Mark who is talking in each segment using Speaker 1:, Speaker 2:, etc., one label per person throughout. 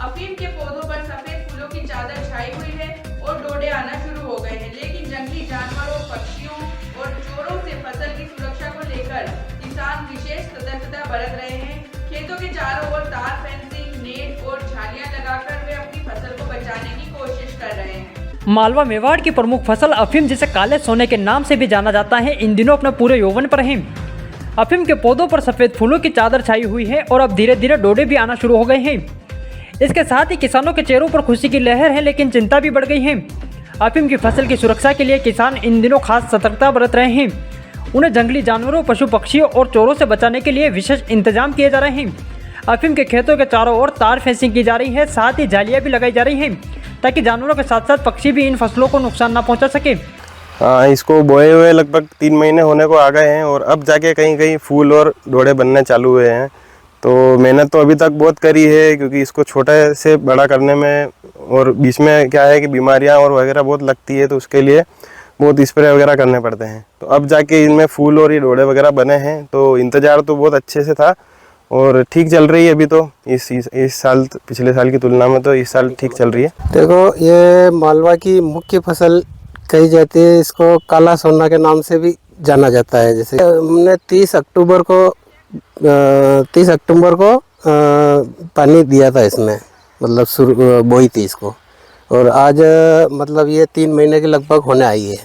Speaker 1: अफीम के पौधों पर सफेद फूलों की चादर छाई हुई है और डोडे आना शुरू हो गए हैं, लेकिन जंगली जानवरों, पक्षियों और चोरों से फसल की सुरक्षा को लेकर किसान विशेष सतर्कता बरत रहे हैं। खेतों के चारों ओर तार फेंसिंग, नेट और झालियां लगाकर वे अपनी फसल को बचाने की कोशिश कर रहे हैं।
Speaker 2: मालवा मेवाड़ की प्रमुख फसल अफीम, जिसे काले सोने के नाम से भी जाना जाता है, इन दिनों अपने पूरे यौवन पर है। अफीम के पौधों पर सफेद फूलों की चादर छाई हुई है और अब धीरे धीरे डोडे भी आना शुरू हो गए हैं। इसके साथ ही किसानों के चेहरों पर खुशी की लहर है, लेकिन चिंता भी बढ़ गई है। अफीम की फसल की सुरक्षा के लिए किसान इन दिनों खास सतर्कता बरत रहे हैं। उन्हें जंगली जानवरों, पशु पक्षियों और चोरों से बचाने के लिए विशेष इंतजाम किए जा रहे हैं। अफीम के खेतों के चारों ओर तार फेंसिंग की जा रही है, साथ ही जालियां भी लगाई जा रही हैं ताकि जानवरों के साथ साथ पक्षी भी इन फसलों को नुकसान ना पहुंचा सके।
Speaker 3: हाँ, इसको बोए हुए लगभग 3 महीने होने को आ गए हैं और अब जाके कहीं कहीं फूल और डोडे बनने चालू हुए हैं। तो मेहनत तो अभी तक बहुत करी है, क्योंकि इसको छोटे से बड़ा करने में और बीच में क्या है कि बीमारियां और वगैरह बहुत लगती है, तो उसके लिए बहुत स्प्रे वगैरह करने पड़ते हैं। तो अब जाके इनमें फूल और ये डोडे वगैरह बने हैं, तो इंतज़ार तो बहुत अच्छे से था और ठीक चल रही है अभी तो। इस साल पिछले साल की तुलना में तो इस साल ठीक चल रही है।
Speaker 4: देखो, ये मालवा की मुख्य फसल कही जाती है, इसको काला सोना के नाम से भी जाना जाता है। जैसे हमने 30 अक्टूबर को पानी दिया था इसमें, मतलब बोई थी इसको, और आज मतलब ये 3 महीने के लगभग होने आई है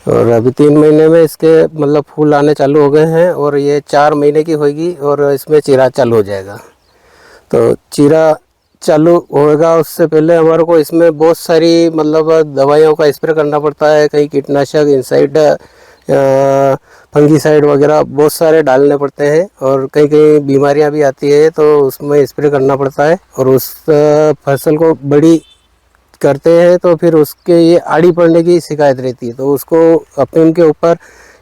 Speaker 4: और अभी 3 महीने में इसके मतलब फूल आने चालू हो गए हैं और ये 4 महीने की होगी और इसमें चीरा चालू हो जाएगा। तो चीरा चालू होगा उससे पहले हमारे को इसमें बहुत सारी मतलब दवाइयों का स्प्रे करना पड़ता है। कहीं कीटनाशक, इंसाइड, फंगीसाइड वगैरह बहुत सारे डालने पड़ते हैं और कहीं कहीं बीमारियां भी आती है, तो उसमें स्प्रे करना पड़ता है। और उस फसल को बड़ी करते हैं तो फिर उसके ये आड़ी पड़ने की शिकायत रहती है, तो उसको अफीम के ऊपर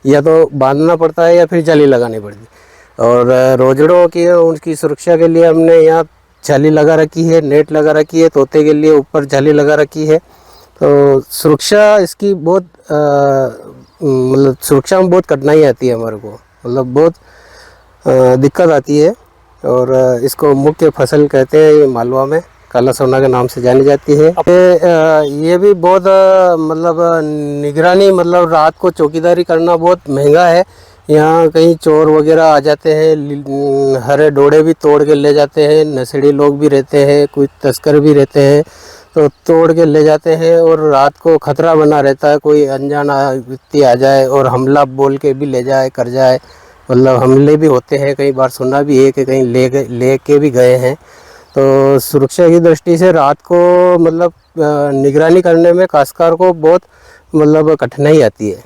Speaker 4: या तो बांधना पड़ता है या फिर जाली लगानी पड़ती है। और रोजड़ों की उनकी सुरक्षा के लिए हमने यहाँ जाली लगा रखी है, नेट लगा रखी है, तोते के लिए ऊपर जाली लगा रखी है। तो सुरक्षा इसकी बहुत मतलब सुरक्षा में बहुत कठिनाई आती है हमारे को, मतलब बहुत दिक्कत आती है। और इसको मुख्य फसल कहते हैं, ये मालवा में काला सोना के नाम से जानी जाती है। ये भी बहुत मतलब निगरानी, मतलब रात को चौकीदारी करना बहुत महंगा है। यहाँ कहीं चोर वगैरह आ जाते हैं, हरे डोडे भी तोड़ के ले जाते हैं, नशेड़ी लोग भी रहते हैं, कुछ तस्कर भी रहते हैं, तो तोड़ के ले जाते हैं और रात को खतरा बना रहता है, कोई अनजाना व्यक्ति आ जाए और हमला बोल के भी ले जाए, कर जाए। मतलब हमले भी होते हैं, कई बार सुना भी है कि कहीं ले के भी गए हैं। तो सुरक्षा की दृष्टि से रात को मतलब निगरानी करने में काश्तकार को बहुत मतलब कठिनाई आती है।